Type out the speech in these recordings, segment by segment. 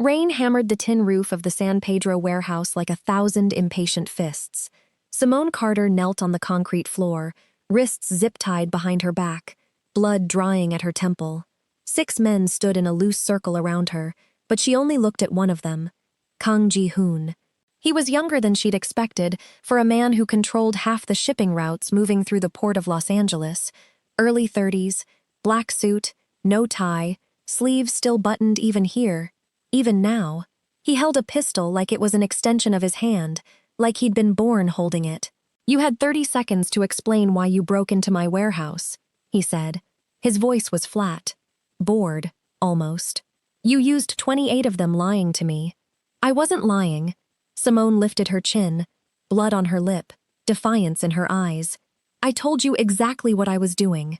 Rain hammered the tin roof of the San Pedro warehouse like 1,000 impatient fists. Simone Carter knelt on the concrete floor, wrists zip-tied behind her back, blood drying at her temple. 6 men stood in a loose circle around her, but she only looked at one of them, Kang Ji-hoon. He was younger than she'd expected for a man who controlled half the shipping routes moving through the port of Los Angeles. Early 30s, black suit, no tie, sleeves still buttoned even here. Even now, he held a pistol like it was an extension of his hand, like he'd been born holding it. "You had 30 seconds to explain why you broke into my warehouse," he said. His voice was flat, bored, almost. "You used 28 of them lying to me." "I wasn't lying." Simone lifted her chin, blood on her lip, defiance in her eyes. "I told you exactly what I was doing.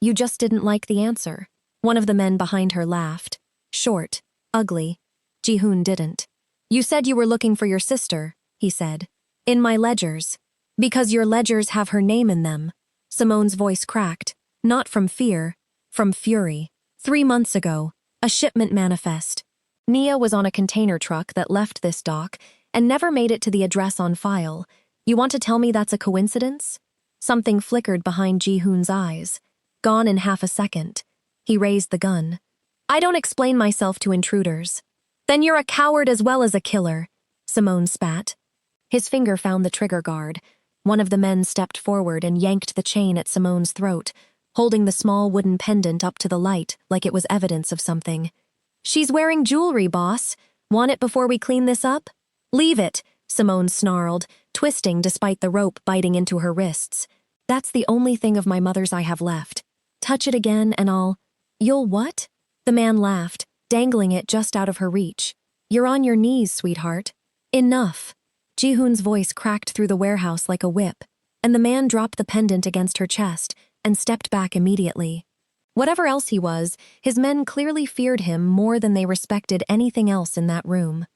You just didn't like the answer." One of the men behind her laughed. Short, ugly. Ji-hoon didn't. "You said you were looking for your sister," he said. "In my ledgers. Because your ledgers have her name in them." Simone's voice cracked, not from fear, from fury. 3 months ago, a shipment manifest. Nia was on a container truck that left this dock and never made it to the address on file. You want to tell me that's a coincidence? Something flickered behind Ji-hoon's eyes. Gone in half a second. He raised the gun. "I don't explain myself to intruders." "Then you're a coward as well as a killer," Simone spat. His finger found the trigger guard. One of the men stepped forward and yanked the chain at Simone's throat, holding the small wooden pendant up to the light like it was evidence of something. "She's wearing jewelry, boss. Want it before we clean this up?" "Leave it," Simone snarled, twisting despite the rope biting into her wrists. "That's the only thing of my mother's I have left. Touch it again and I'll—" "You'll what?" The man laughed, dangling it just out of her reach. "You're on your knees, sweetheart." "Enough." Ji-hoon's voice cracked through the warehouse like a whip, and the man dropped the pendant against her chest and stepped back immediately. Whatever else he was, his men clearly feared him more than they respected anything else in that room.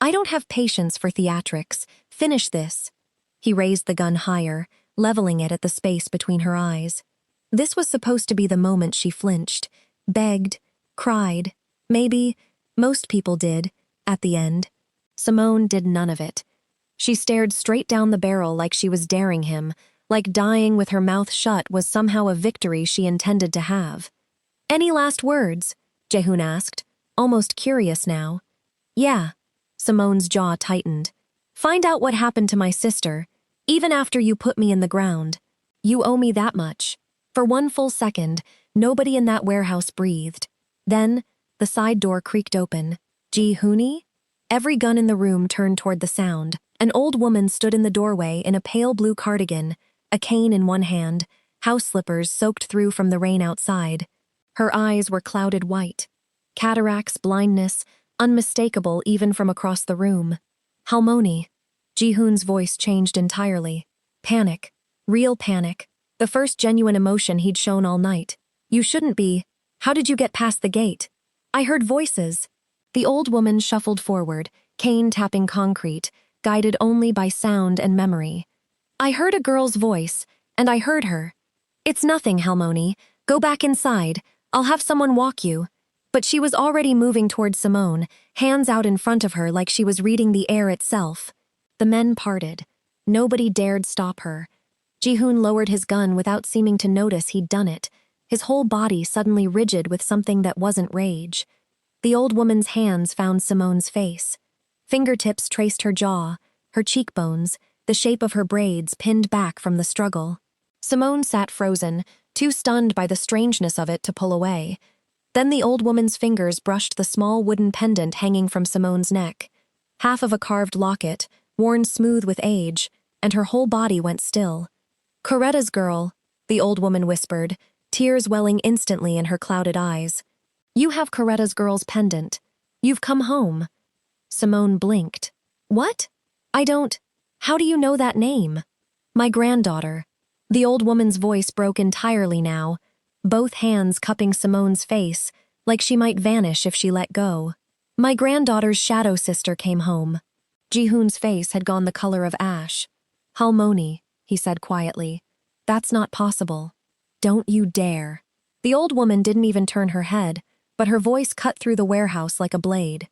"I don't have patience for theatrics. Finish this." He raised the gun higher, leveling it at the space between her eyes. This was supposed to be the moment she flinched, begged, cried. Maybe, most people did, at the end. Simone did none of it. She stared straight down the barrel like she was daring him, like dying with her mouth shut was somehow a victory she intended to have. "Any last words?" Ji-hoon asked, almost curious now. "Yeah." Simone's jaw tightened. "Find out what happened to my sister, even after you put me in the ground. You owe me that much." For 1 full second, nobody in that warehouse breathed. Then, the side door creaked open. "Ji-hoon?" Every gun in the room turned toward the sound. An old woman stood in the doorway in a pale blue cardigan, a cane in one hand, house slippers soaked through from the rain outside. Her eyes were clouded white. Cataracts, blindness, unmistakable even from across the room. "Halmoni." Ji-hoon's voice changed entirely. Panic. Real panic. The first genuine emotion he'd shown all night. "You shouldn't be. How did you get past the gate?" "I heard voices." The old woman shuffled forward, cane tapping concrete, guided only by sound and memory. "I heard a girl's voice, and I heard her." "It's nothing, Halmoni. Go back inside. I'll have someone walk you." But she was already moving toward Simone, hands out in front of her like she was reading the air itself. The men parted. Nobody dared stop her. Ji-hoon lowered his gun without seeming to notice he'd done it, his whole body suddenly rigid with something that wasn't rage. The old woman's hands found Simone's face. Fingertips traced her jaw, her cheekbones, the shape of her braids pinned back from the struggle. Simone sat frozen, too stunned by the strangeness of it to pull away. Then the old woman's fingers brushed the small wooden pendant hanging from Simone's neck. Half of a carved locket, worn smooth with age, and her whole body went still. "Coretta's girl," the old woman whispered, tears welling instantly in her clouded eyes. "You have Coretta's girl's pendant. You've come home." Simone blinked. "What? I don't. How do you know that name?" "My granddaughter." The old woman's voice broke entirely now, both hands cupping Simone's face, like she might vanish if she let go. "My granddaughter's shadow sister came home." Ji-hoon's face had gone the color of ash. "Halmoni," he said quietly. "That's not possible. Don't you dare." The old woman didn't even turn her head, but her voice cut through the warehouse like a blade.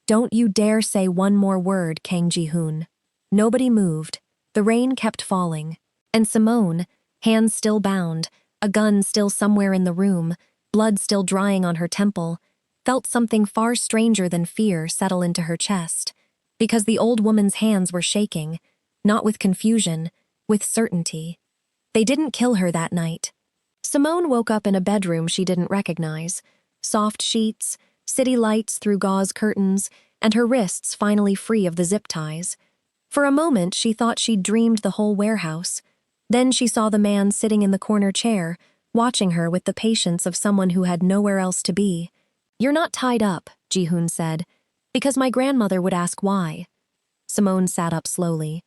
Don't you dare say one more word, Kang Ji-hoon. Nobody moved. The rain kept falling. And Simone, hands still bound, a gun still somewhere in the room, blood still drying on her temple, felt something far stranger than fear settle into her chest. Because the old woman's hands were shaking, not with confusion, with certainty. They didn't kill her that night. Simone woke up in a bedroom she didn't recognize. Soft sheets, city lights through gauze curtains, and her wrists finally free of the zip ties. For a moment, she thought she'd dreamed the whole warehouse. Then she saw the man sitting in the corner chair, watching her with the patience of someone who had nowhere else to be. "You're not tied up," Ji-hoon said, "because my grandmother would ask why." Simone sat up slowly.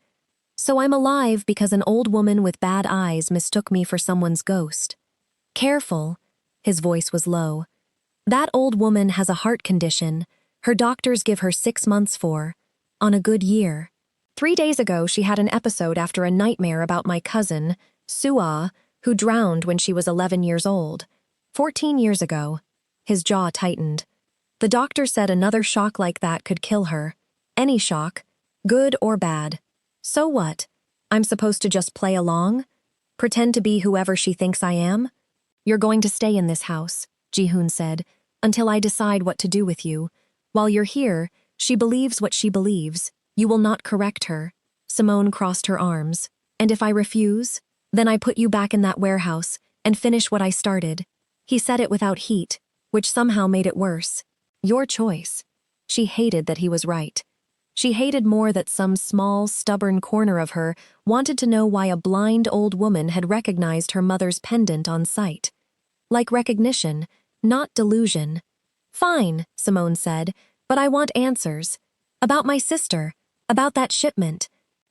"So I'm alive because an old woman with bad eyes mistook me for someone's ghost." "Careful," his voice was low. "That old woman has a heart condition. Her doctors give her 6 months for, on a good year. 3 days ago she had an episode after a nightmare about my cousin, Sua, who drowned when she was 11 years old. 14 years ago." His jaw tightened. "The doctor said another shock like that could kill her. Any shock, good or bad. So what? I'm supposed to just play along? Pretend to be whoever she thinks I am? You're going to stay in this house," Ji-hoon said, "until I decide what to do with you. While you're here, she believes what she believes. You will not correct her." Simone crossed her arms. "And if I refuse? Then I put you back in that warehouse and finish what I started." He said it without heat, which somehow made it worse. Your choice. She hated that he was right. She hated more that some small, stubborn corner of her wanted to know why a blind old woman had recognized her mother's pendant on sight. Like recognition, not delusion. "Fine," Simone said, "but I want answers. About my sister, about that shipment,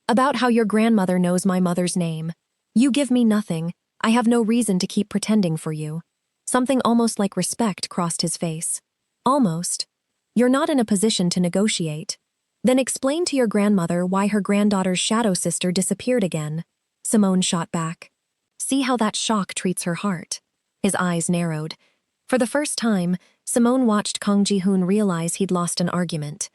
about how your grandmother knows my mother's name. You give me nothing. I have no reason to keep pretending for you." Something almost like respect crossed his face. "Almost. You're not in a position to negotiate. Then explain to your grandmother why her granddaughter's shadow sister disappeared again." Simone shot back. "See how that shock treats her heart." His eyes narrowed. For the first time, Simone watched Kang Ji-hoon realize he'd lost an argument.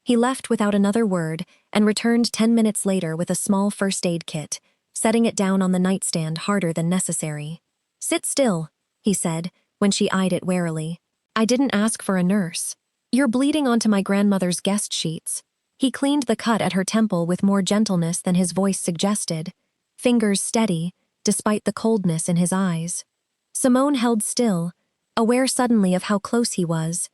He left without another word and returned 10 minutes later with a small first aid kit, setting it down on the nightstand harder than necessary. "Sit still," he said, when she eyed it warily. "I didn't ask for a nurse. You're bleeding onto my grandmother's guest sheets." He cleaned the cut at her temple with more gentleness than his voice suggested, fingers steady, despite the coldness in his eyes. Simone held still, aware suddenly of how close he was,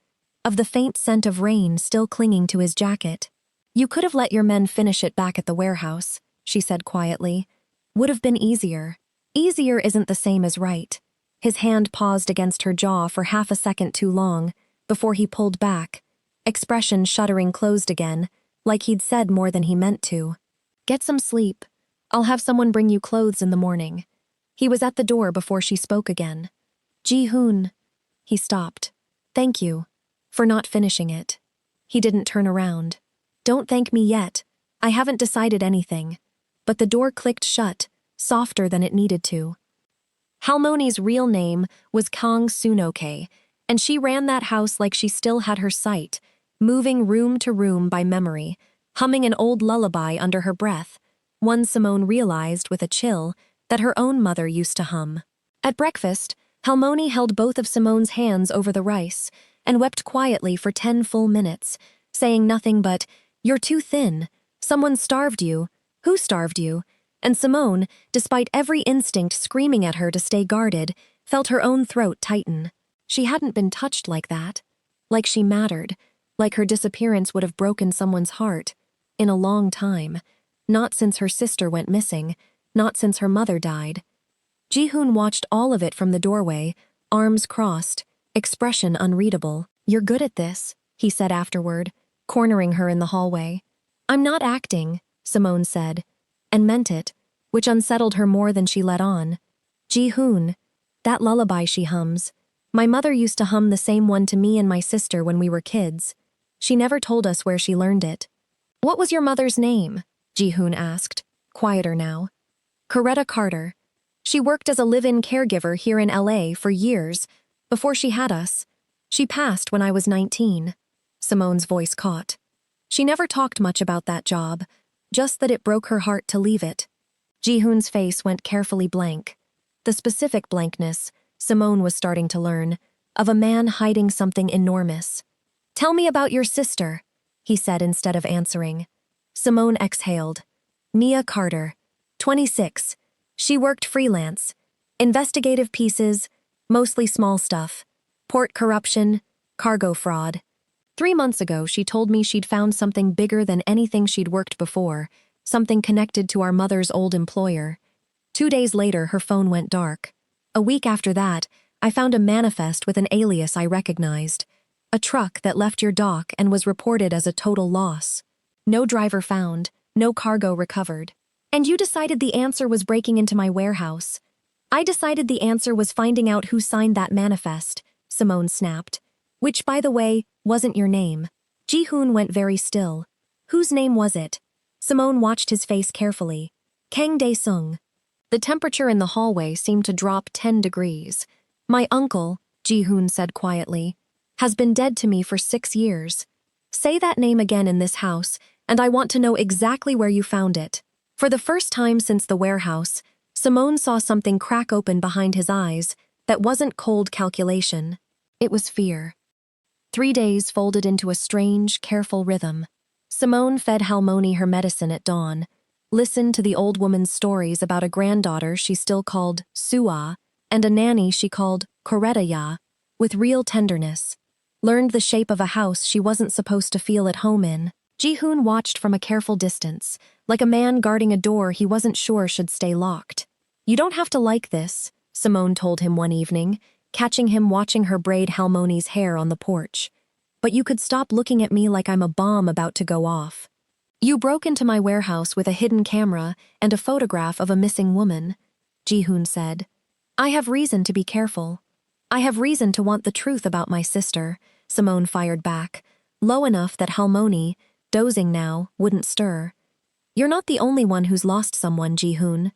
of the faint scent of rain still clinging to his jacket. "You could have let your men finish it back at the warehouse," she said quietly. "Would have been easier. Easier isn't the same as right." His hand paused against her jaw for half a second too long, before he pulled back, expression shuddering closed again, like he'd said more than he meant to. "Get some sleep. I'll have someone bring you clothes in the morning." He was at the door before she spoke again. "Ji-hoon." He stopped. "Thank you. For not finishing it." He didn't turn around. "Don't thank me yet. I haven't decided anything." But the door clicked shut, softer than it needed to. Halmoni's real name was Kang Ji-hoon, and she ran that house like she still had her sight, moving room to room by memory, humming an old lullaby under her breath, one Simone realized with a chill that her own mother used to hum. At breakfast, Halmoni held both of Simone's hands over the rice and wept quietly for 10 full minutes, saying nothing but, "You're too thin. Someone starved you. Who starved you?" And Simone, despite every instinct screaming at her to stay guarded, felt her own throat tighten. She hadn't been touched like that. Like she mattered. Like her disappearance would have broken someone's heart. In a long time. Not since her sister went missing. Not since her mother died. Ji-hoon watched all of it from the doorway, arms crossed, expression unreadable. "You're good at this," he said afterward, cornering her in the hallway. "I'm not acting," Simone said, and meant it, which unsettled her more than she let on. "Ji-hoon, that lullaby she hums. My mother used to hum the same one to me and my sister when we were kids. She never told us where she learned it." "What was your mother's name?" Ji-hoon asked, quieter now. "Coretta Carter. She worked as a live-in caregiver here in LA for years, before she had us. She passed when I was 19. Simone's voice caught. She never talked much about that job, just that it broke her heart to leave it. Ji-hoon's face went carefully blank. The specific blankness, Simone was starting to learn, of a man hiding something enormous. "Tell me about your sister," he said instead of answering. Simone exhaled. "Mia Carter, 26. She worked freelance. Investigative pieces, mostly small stuff. Port corruption, cargo fraud. 3 months ago, she told me she'd found something bigger than anything she'd worked before, something connected to our mother's old employer. 2 days later, her phone went dark. A week after that, I found a manifest with an alias I recognized. A truck that left your dock and was reported as a total loss. No driver found, no cargo recovered. And you decided the answer was breaking into my warehouse. I decided the answer was finding out who signed that manifest," Simone snapped. "Which, by the way, wasn't your name." Ji-hoon went very still. "Whose name was it?" Simone watched his face carefully. "Kang Dae-sung." The temperature in the hallway seemed to drop 10 degrees. "My uncle," Ji-hoon said quietly, "has been dead to me for 6 years. Say that name again in this house, and I want to know exactly where you found it." For the first time since the warehouse, Simone saw something crack open behind his eyes that wasn't cold calculation. It was fear. 3 days folded into a strange, careful rhythm. Simone fed Halmoni her medicine at dawn, listened to the old woman's stories about a granddaughter she still called Sua and a nanny she called Koretaya, with real tenderness. Learned the shape of a house she wasn't supposed to feel at home in. Ji-hoon watched from a careful distance, like a man guarding a door he wasn't sure should stay locked. "You don't have to like this," Simone told him one evening, catching him watching her braid Halmoni's hair on the porch. "But you could stop looking at me like I'm a bomb about to go off. You broke into my warehouse with a hidden camera and a photograph of a missing woman," Ji-hoon said. "I have reason to be careful. I have reason to want the truth about my sister," Simone fired back, low enough that Halmoni, dozing now, wouldn't stir. "You're not the only one who's lost someone, Ji-hoon."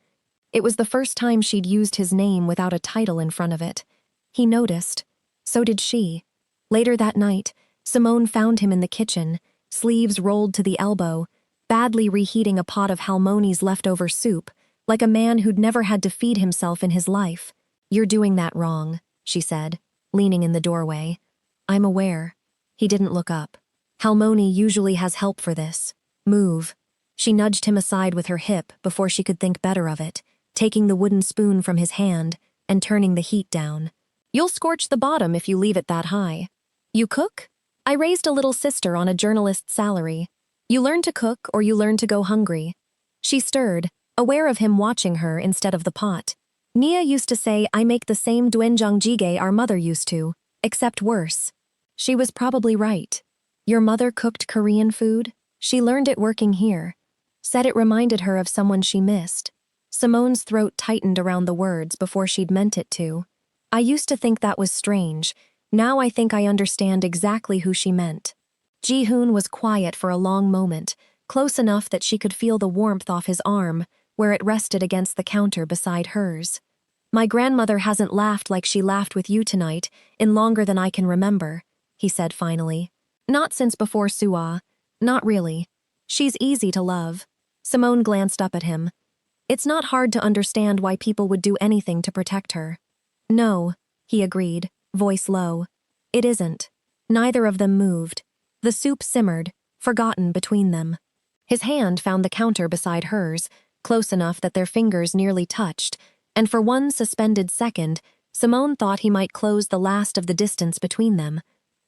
It was the first time she'd used his name without a title in front of it. He noticed. So did she. Later that night, Simone found him in the kitchen, sleeves rolled to the elbow, badly reheating a pot of Halmoni's leftover soup, like a man who'd never had to feed himself in his life. "You're doing that wrong," she said, leaning in the doorway. "I'm aware." He didn't look up. "Halmoni usually has help for this. Move." She nudged him aside with her hip before she could think better of it, taking the wooden spoon from his hand and turning the heat down. "You'll scorch the bottom if you leave it that high." "You cook?" "I raised a little sister on a journalist's salary. You learn to cook or you learn to go hungry." She stirred, aware of him watching her instead of the pot. "Nia used to say I make the same doenjang jjigae our mother used to, except worse." She was probably right. Your mother cooked Korean food? She learned it working here. Said it reminded her of someone she missed. Simone's throat tightened around the words before she'd meant it to. "I used to think that was strange. Now I think I understand exactly who she meant." Ji-hoon was quiet for a long moment, close enough that she could feel the warmth off his arm, where it rested against the counter beside hers. "My grandmother hasn't laughed like she laughed with you tonight in longer than I can remember," he said finally. "Not since before Sua. Not really. She's easy to love." Simone glanced up at him. "It's not hard to understand why people would do anything to protect her." "No," he agreed, voice low. "It isn't." Neither of them moved. The soup simmered, forgotten between them. His hand found the counter beside hers, close enough that their fingers nearly touched, and for one suspended second, Simone thought he might close the last of the distance between them.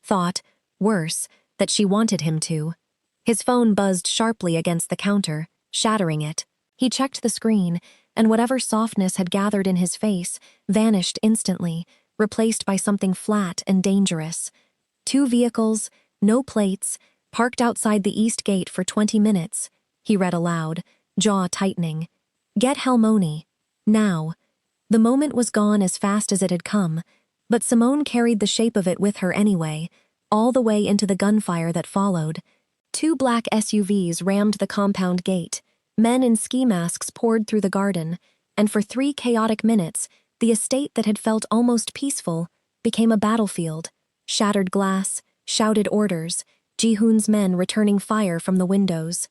Thought, worse, that she wanted him to. His phone buzzed sharply against the counter, shattering it. He checked the screen, and whatever softness had gathered in his face vanished instantly, replaced by something flat and dangerous. 2 vehicles, no plates, parked outside the east gate for 20 minutes, he read aloud, jaw tightening. "Get Halmoni. Now." The moment was gone as fast as it had come, but Simone carried the shape of it with her anyway, all the way into the gunfire that followed. 2 black SUVs rammed the compound gate, men in ski masks poured through the garden, and for 3 chaotic minutes, the estate that had felt almost peaceful became a battlefield. Shattered glass, shouted orders, Ji-hoon's men returning fire from the windows.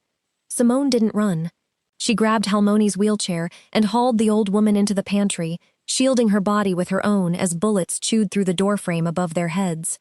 Simone didn't run. She grabbed Halmoni's wheelchair and hauled the old woman into the pantry, shielding her body with her own as bullets chewed through the doorframe above their heads.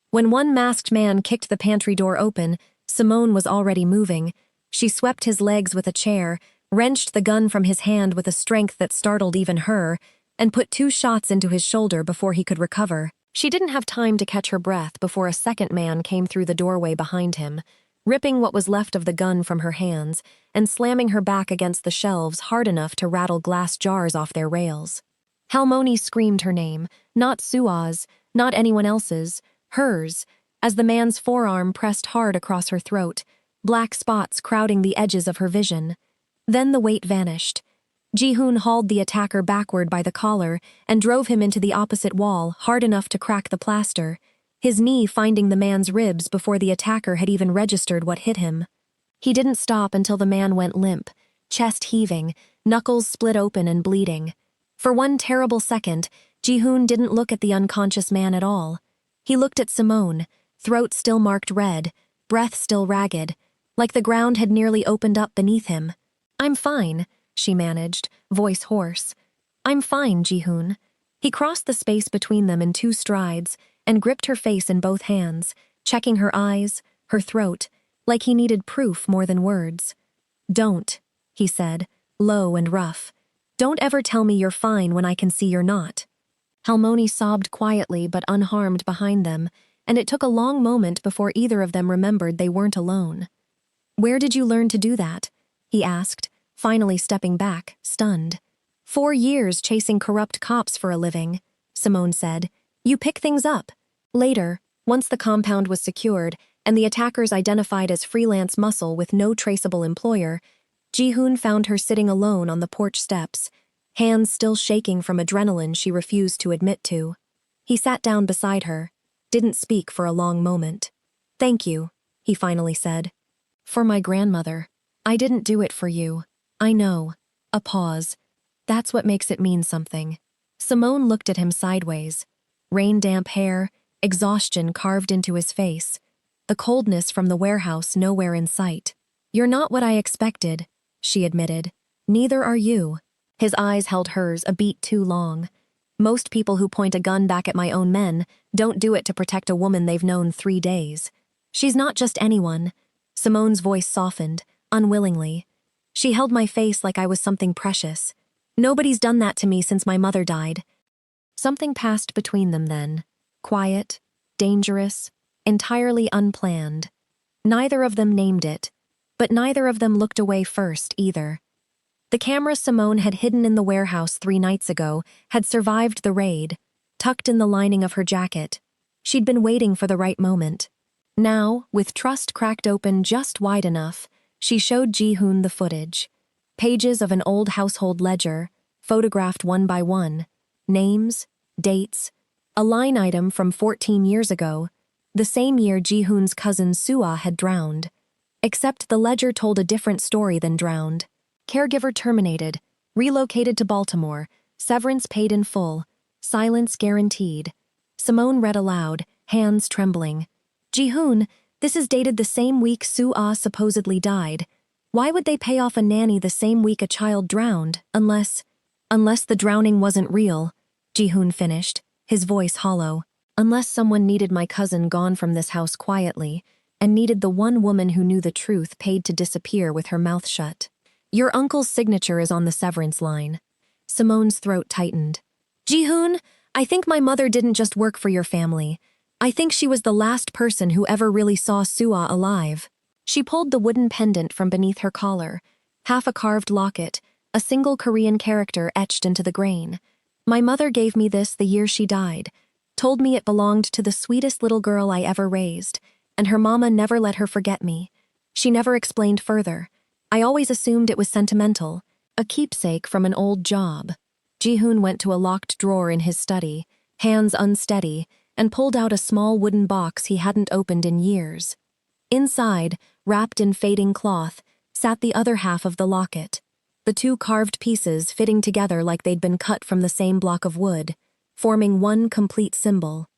When one masked man kicked the pantry door open, Simone was already moving. She swept his legs with a chair, wrenched the gun from his hand with a strength that startled even her, and put 2 shots into his shoulder before he could recover. She didn't have time to catch her breath before a second man came through the doorway behind him, ripping what was left of the gun from her hands and slamming her back against the shelves hard enough to rattle glass jars off their rails. Halmoni screamed her name, not Sua's, not anyone else's, hers, as the man's forearm pressed hard across her throat, black spots crowding the edges of her vision. Then the weight vanished. Ji-hoon hauled the attacker backward by the collar and drove him into the opposite wall, hard enough to crack the plaster, his knee finding the man's ribs before the attacker had even registered what hit him. He didn't stop until the man went limp, chest heaving, knuckles split open and bleeding. For one terrible second, Ji-hoon didn't look at the unconscious man at all. He looked at Simone, throat still marked red, breath still ragged, like the ground had nearly opened up beneath him. "I'm fine," she managed, voice hoarse. "I'm fine, Ji-hoon." He crossed the space between them in 2 strides and gripped her face in both hands, checking her eyes, her throat, like he needed proof more than words. "Don't," he said, low and rough. "Don't ever tell me you're fine when I can see you're not." Halmoni sobbed quietly but unharmed behind them, and it took a long moment before either of them remembered they weren't alone. "Where did you learn to do that?" he asked, finally stepping back, stunned. 4 years chasing corrupt cops for a living," Simone said. "You pick things up." Later, once the compound was secured and the attackers identified as freelance muscle with no traceable employer, Ji-hoon found her sitting alone on the porch steps, hands still shaking from adrenaline she refused to admit to. He sat down beside her, didn't speak for a long moment. "Thank you," he finally said. "For my grandmother. I didn't do it for you. I know." A pause. "That's what makes it mean something." Simone looked at him sideways. Rain-damp hair, exhaustion carved into his face, the coldness from the warehouse nowhere in sight. "You're not what I expected," she admitted. "Neither are you." His eyes held hers a beat too long. "Most people who point a gun back at my own men don't do it to protect a woman they've known 3 days. She's not just anyone." Simone's voice softened, unwillingly. "She held my face like I was something precious. Nobody's done that to me since my mother died." Something passed between them then. Quiet, dangerous, entirely unplanned. Neither of them named it, but neither of them looked away first either. The camera Simone had hidden in the warehouse 3 nights ago had survived the raid, tucked in the lining of her jacket. She'd been waiting for the right moment. Now, with trust cracked open just wide enough, she showed Ji-hoon the footage. Pages of an old household ledger, photographed one by one. Names, dates, a line item from 14 years ago, the same year Ji-hoon's cousin Sua had drowned. Except the ledger told a different story than drowned. Caregiver terminated, relocated to Baltimore, severance paid in full, silence guaranteed. Simone read aloud, hands trembling. "Ji-hoon, this is dated the same week Sua supposedly died. Why would they pay off a nanny the same week a child drowned, unless the drowning wasn't real?" Ji-hoon finished, his voice hollow. "Unless someone needed my cousin gone from this house quietly, and needed the one woman who knew the truth paid to disappear with her mouth shut. Your uncle's signature is on the severance line." Simone's throat tightened. "Ji-hoon, I think my mother didn't just work for your family. I think she was the last person who ever really saw Sua alive." She pulled the wooden pendant from beneath her collar, half a carved locket, a single Korean character etched into the grain. "My mother gave me this the year she died, told me it belonged to the sweetest little girl I ever raised, and her mama never let her forget me. She never explained further. I always assumed it was sentimental, a keepsake from an old job." Ji-hoon went to a locked drawer in his study, hands unsteady, and pulled out a small wooden box he hadn't opened in years. Inside, wrapped in fading cloth, sat the other half of the locket, the 2 carved pieces fitting together like they'd been cut from the same block of wood, forming one complete symbol.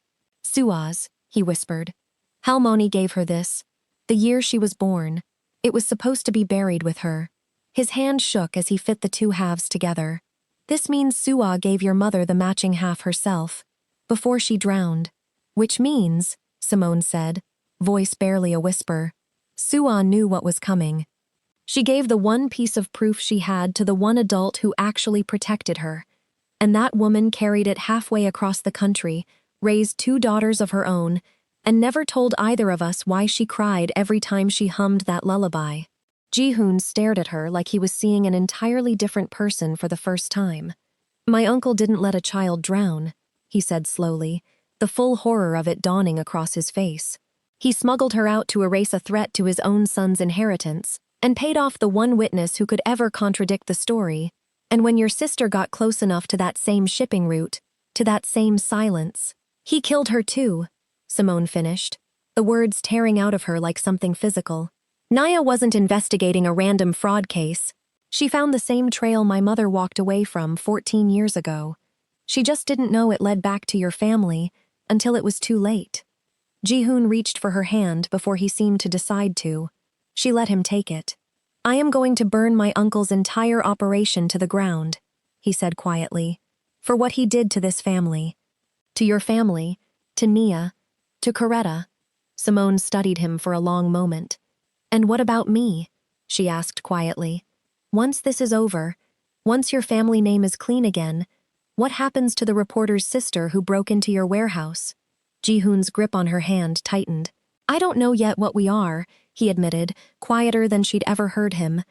"Sua's," he whispered. "Halmoni gave her this. The year she was born. It was supposed to be buried with her. His hand shook as he fit the two halves together. This means Suah gave your mother the matching half herself, before she drowned. Which means, Simone said, voice barely a whisper, Suah knew what was coming. She gave the one piece of proof she had to the one adult who actually protected her. And that woman carried it halfway across the country, raised two daughters of her own, and never told either of us why she cried every time she hummed that lullaby. Ji-hoon stared at her like he was seeing an entirely different person for the first time. My uncle didn't let a child drown, he said slowly, the full horror of it dawning across his face. He smuggled her out to erase a threat to his own son's inheritance, and paid off the one witness who could ever contradict the story. And when your sister got close enough to that same shipping route, to that same silence, he killed her too, Simone finished, the words tearing out of her like something physical. Naya wasn't investigating a random fraud case. She found the same trail my mother walked away from 14 years ago. She just didn't know it led back to your family until it was too late. Ji-hoon reached for her hand before he seemed to decide to. She let him take it. I am going to burn my uncle's entire operation to the ground, he said quietly, for what he did to this family. To your family, to Nia, to Coretta. Simone studied him for a long moment. And what about me? She asked quietly. Once this is over, once your family name is clean again, what happens to the reporter's sister who broke into your warehouse? Ji-hoon's grip on her hand tightened. I don't know yet what we are, he admitted, quieter than she'd ever heard him.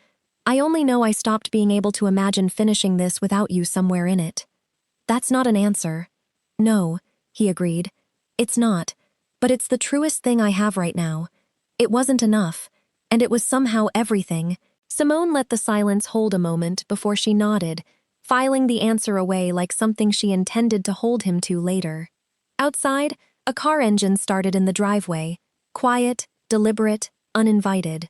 I only know I stopped being able to imagine finishing this without you somewhere in it. That's not an answer. No, he agreed. It's not, but it's the truest thing I have right now. It wasn't enough, and it was somehow everything. Simone let the silence hold a moment before she nodded, filing the answer away like something she intended to hold him to later. Outside, a car engine started in the driveway, quiet, deliberate, uninvited.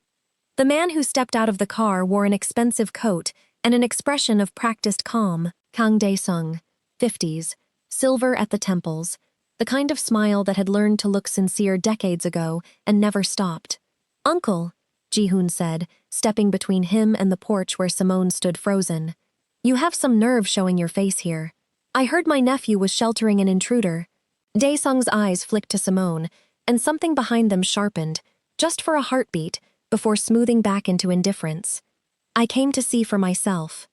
The man who stepped out of the car wore an expensive coat and an expression of practiced calm. Kang Ji-hoon, 50s, silver at the temples, the kind of smile that had learned to look sincere decades ago and never stopped. Uncle, Ji-hoon said, stepping between him and the porch where Simone stood frozen. You have some nerve showing your face here. I heard my nephew was sheltering an intruder. Dae-sung's eyes flicked to Simone, and something behind them sharpened, just for a heartbeat, before smoothing back into indifference. I came to see for myself.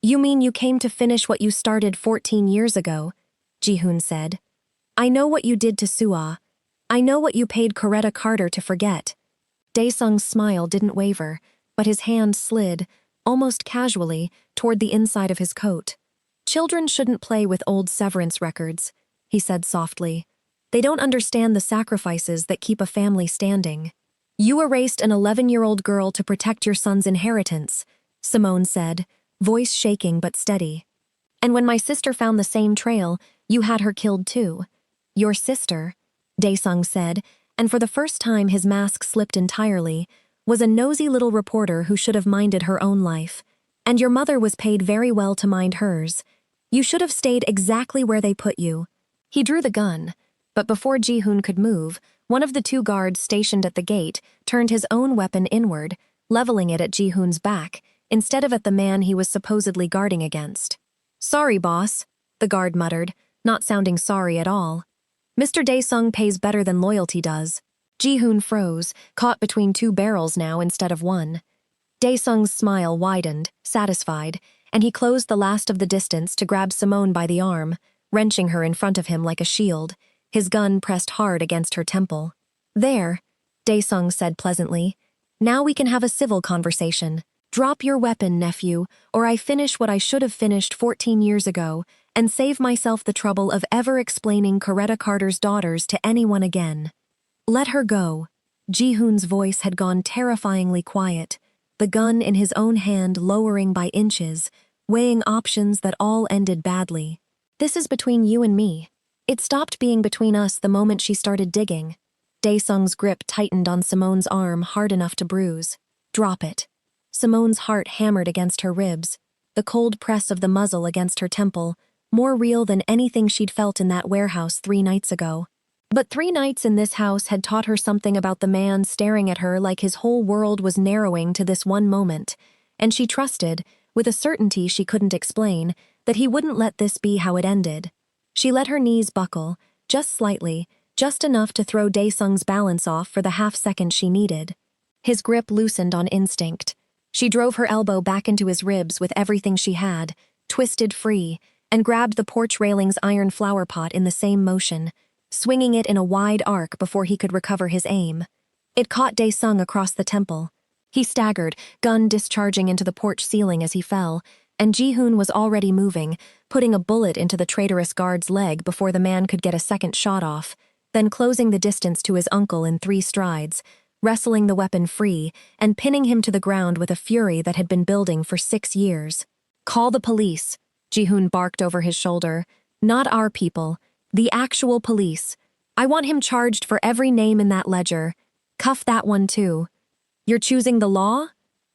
You mean you came to finish what you started 14 years ago? Ji-hoon said. I know what you did to Suah. I know what you paid Coretta Carter to forget. Dae-sung's smile didn't waver, but his hand slid, almost casually, toward the inside of his coat. Children shouldn't play with old severance records, he said softly. They don't understand the sacrifices that keep a family standing. You erased an 11-year-old girl to protect your son's inheritance, Simone said, voice shaking but steady. And when my sister found the same trail, you had her killed too. Your sister, Dae-sung said, and for the first time his mask slipped entirely, was a nosy little reporter who should have minded her own life. And your mother was paid very well to mind hers. You should have stayed exactly where they put you. He drew the gun, but before Ji-hoon could move, one of the two guards stationed at the gate turned his own weapon inward, leveling it at Ji-hoon's back, instead of at the man he was supposedly guarding against. Sorry, boss, the guard muttered, not sounding sorry at all. Mr. Dae-sung pays better than loyalty does. Ji-hoon froze, caught between two barrels now instead of one. Dae-sung's smile widened, satisfied, and he closed the last of the distance to grab Simone by the arm, wrenching her in front of him like a shield, his gun pressed hard against her temple. There, Dae-sung said pleasantly. Now we can have a civil conversation. Drop your weapon, nephew, or I finish what I should have finished 14 years ago and save myself the trouble of ever explaining Coretta Carter's daughters to anyone again. Let her go. Ji-hoon's voice had gone terrifyingly quiet, the gun in his own hand lowering by inches, weighing options that all ended badly. This is between you and me. It stopped being between us the moment she started digging. Dae-sung's grip tightened on Simone's arm hard enough to bruise. Drop it. Simone's heart hammered against her ribs, the cold press of the muzzle against her temple, more real than anything she'd felt in that warehouse 3 nights ago. But 3 nights in this house had taught her something about the man staring at her like his whole world was narrowing to this one moment, and she trusted, with a certainty she couldn't explain, that he wouldn't let this be how it ended. She let her knees buckle, just slightly, just enough to throw Dae-sung's balance off for the half-second she needed. His grip loosened on instinct. She drove her elbow back into his ribs with everything she had, twisted free, and grabbed the porch railing's iron flower pot in the same motion, swinging it in a wide arc before he could recover his aim. It caught Dae-sung across the temple. He staggered, gun discharging into the porch ceiling as he fell, and Ji-hoon was already moving, putting a bullet into the traitorous guard's leg before the man could get a second shot off, then closing the distance to his uncle in 3 strides, wrestling the weapon free and pinning him to the ground with a fury that had been building for 6 years. "Call the police," Ji-hoon barked over his shoulder. "Not our people. The actual police. I want him charged for every name in that ledger. Cuff that one too." "You're choosing the law?"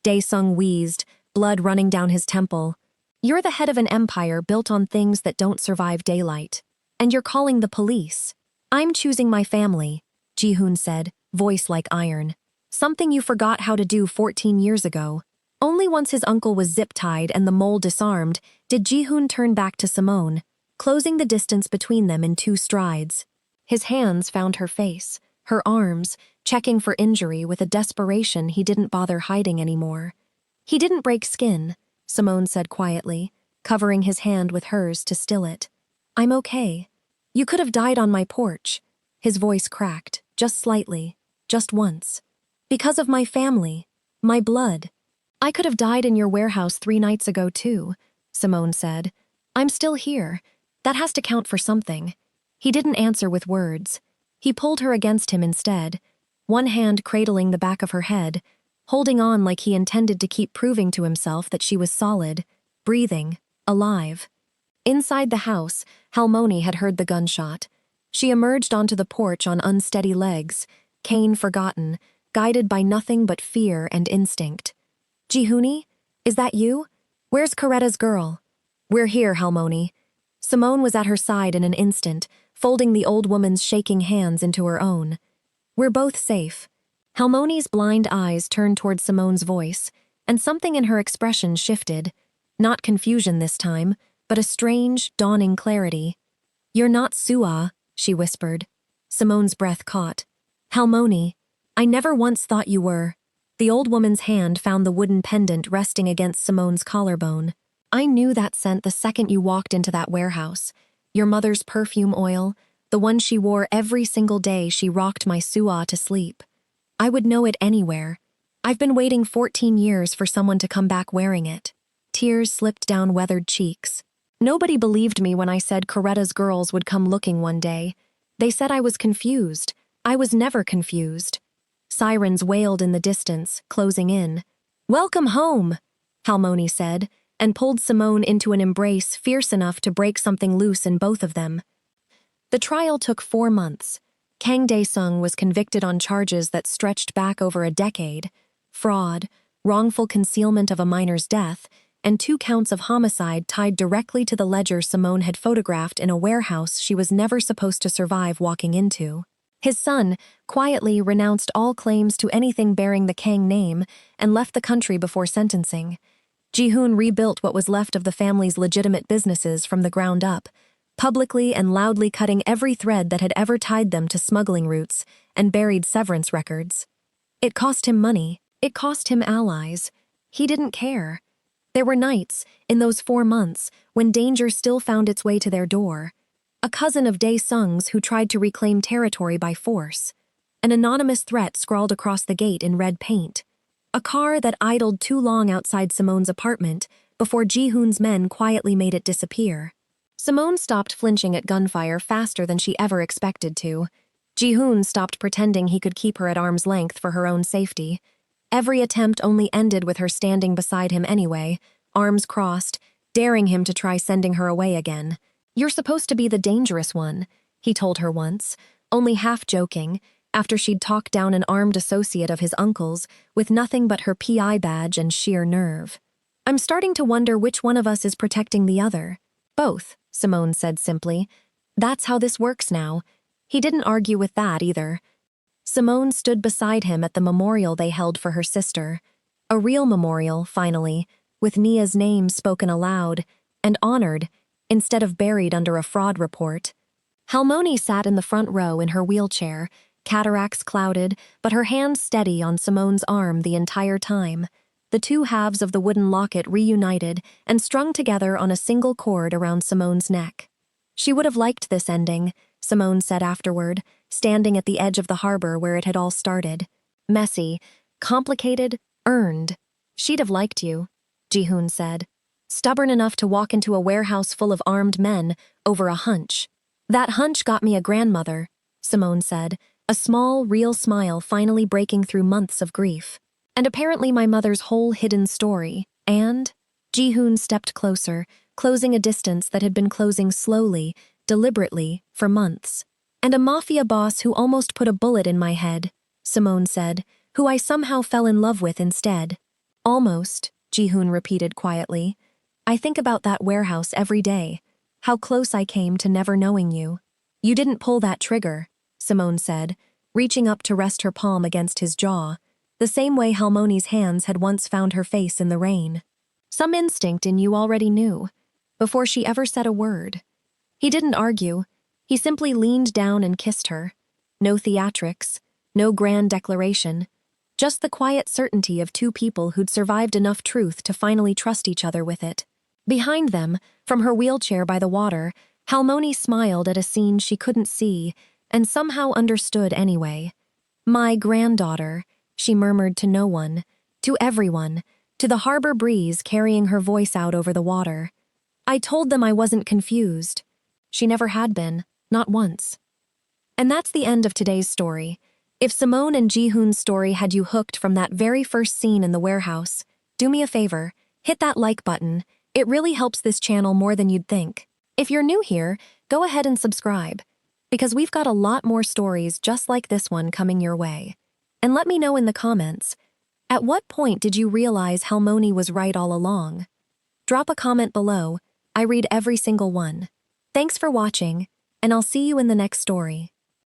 Dae-sung wheezed, blood running down his temple. "You're the head of an empire built on things that don't survive daylight. And you're calling the police." "I'm choosing my family," Ji-hoon said, voice like iron. "Something you forgot how to do 14 years ago." Only once his uncle was zip-tied and the mole disarmed did Ji-hoon turn back to Simone, closing the distance between them in 2 strides. His hands found her face, her arms, checking for injury with a desperation he didn't bother hiding anymore. "He didn't break skin," Simone said quietly, covering his hand with hers to still it. "I'm okay. You could have died on my porch." His voice cracked, just slightly, just once. "Because of my family, my blood. I could have died in your warehouse 3 nights ago too," Simone said. "I'm still here. That has to count for something." He didn't answer with words. He pulled her against him instead, one hand cradling the back of her head, holding on like he intended to keep proving to himself that she was solid, breathing, alive. Inside the house, Halmoni had heard the gunshot. She emerged onto the porch on unsteady legs, cane forgotten, guided by nothing but fear and instinct. "Ji-hoon, is that you? Where's Coretta's girl?" "We're here, Halmoni." Simone was at her side in an instant, folding the old woman's shaking hands into her own. "We're both safe." Halmoni's blind eyes turned toward Simone's voice, and something in her expression shifted. Not confusion this time, but a strange, dawning clarity. "You're not Sua," she whispered. Simone's breath caught. "Halmoni, I never once thought you were." The old woman's hand found the wooden pendant resting against Simone's collarbone. "I knew that scent the second you walked into that warehouse. Your mother's perfume oil, the one she wore every single day she rocked my Sua to sleep. I would know it anywhere. I've been waiting 14 years for someone to come back wearing it." Tears slipped down weathered cheeks. "Nobody believed me when I said Coretta's girls would come looking one day. They said I was confused. I was never confused." Sirens wailed in the distance, closing in. "Welcome home," Halmoni said, and pulled Simone into an embrace fierce enough to break something loose in both of them. The trial took 4 months. Kang Dae-sung was convicted on charges that stretched back over a decade: fraud, wrongful concealment of a minor's death, and 2 counts of homicide tied directly to the ledger Simone had photographed in a warehouse she was never supposed to survive walking into. His son quietly renounced all claims to anything bearing the Kang name and left the country before sentencing. Ji-hoon rebuilt what was left of the family's legitimate businesses from the ground up, publicly and loudly cutting every thread that had ever tied them to smuggling routes and buried severance records. It cost him money. It cost him allies. He didn't care. There were nights, in those 4 months, when danger still found its way to their door. A cousin of Dae-sung's who tried to reclaim territory by force. An anonymous threat scrawled across the gate in red paint. A car that idled too long outside Simone's apartment before Ji-hoon's men quietly made it disappear. Simone stopped flinching at gunfire faster than she ever expected to. Ji-hoon stopped pretending he could keep her at arm's length for her own safety. Every attempt only ended with her standing beside him anyway, arms crossed, daring him to try sending her away again. "You're supposed to be the dangerous one," he told her once, only half joking, after she'd talked down an armed associate of his uncle's with nothing but her PI badge and sheer nerve. "I'm starting to wonder which one of us is protecting the other." "Both," Simone said simply. "That's how this works now." He didn't argue with that either. Simone stood beside him at the memorial they held for her sister. A real memorial, finally, with Nia's name spoken aloud and honored instead of buried under a fraud report. Halmoni sat in the front row in her wheelchair, cataracts clouded, but her hand steady on Simone's arm the entire time. The two halves of the wooden locket reunited and strung together on a single cord around Simone's neck. She would have liked this ending, Simone said afterward, standing at the edge of the harbor where it had all started. Messy, complicated, earned. She'd have liked you, Ji-hoon said. Stubborn enough to walk into a warehouse full of armed men over a hunch. That hunch got me a grandmother, Simone said, a small, real smile finally breaking through months of grief. And apparently my mother's whole hidden story. And? Ji-hoon stepped closer, closing a distance that had been closing slowly, deliberately, for months. And a mafia boss who almost put a bullet in my head, Simone said, who I somehow fell in love with instead. Almost, Ji-hoon repeated quietly. I think about that warehouse every day, how close I came to never knowing you. You didn't pull that trigger, Simone said, reaching up to rest her palm against his jaw, the same way Halmoni's hands had once found her face in the rain. Some instinct in you already knew, before she ever said a word. He didn't argue. He simply leaned down and kissed her. No theatrics, no grand declaration, just the quiet certainty of two people who'd survived enough truth to finally trust each other with it. Behind them, from her wheelchair by the water, Halmoni smiled at a scene she couldn't see and somehow understood anyway. My granddaughter, she murmured to no one, to everyone, to the harbor breeze carrying her voice out over the water. I told them I wasn't confused. She never had been, not once. And that's the end of today's story. If Simone and Ji-hoon's story had you hooked from that very first scene in the warehouse, do me a favor, hit that like button. It really helps this channel more than you'd think. If you're new here, go ahead and subscribe, because we've got a lot more stories just like this one coming your way. And let me know in the comments, at what point did you realize Halmoni was right all along? Drop a comment below. I read every single one. Thanks for watching, and I'll see you in the next story.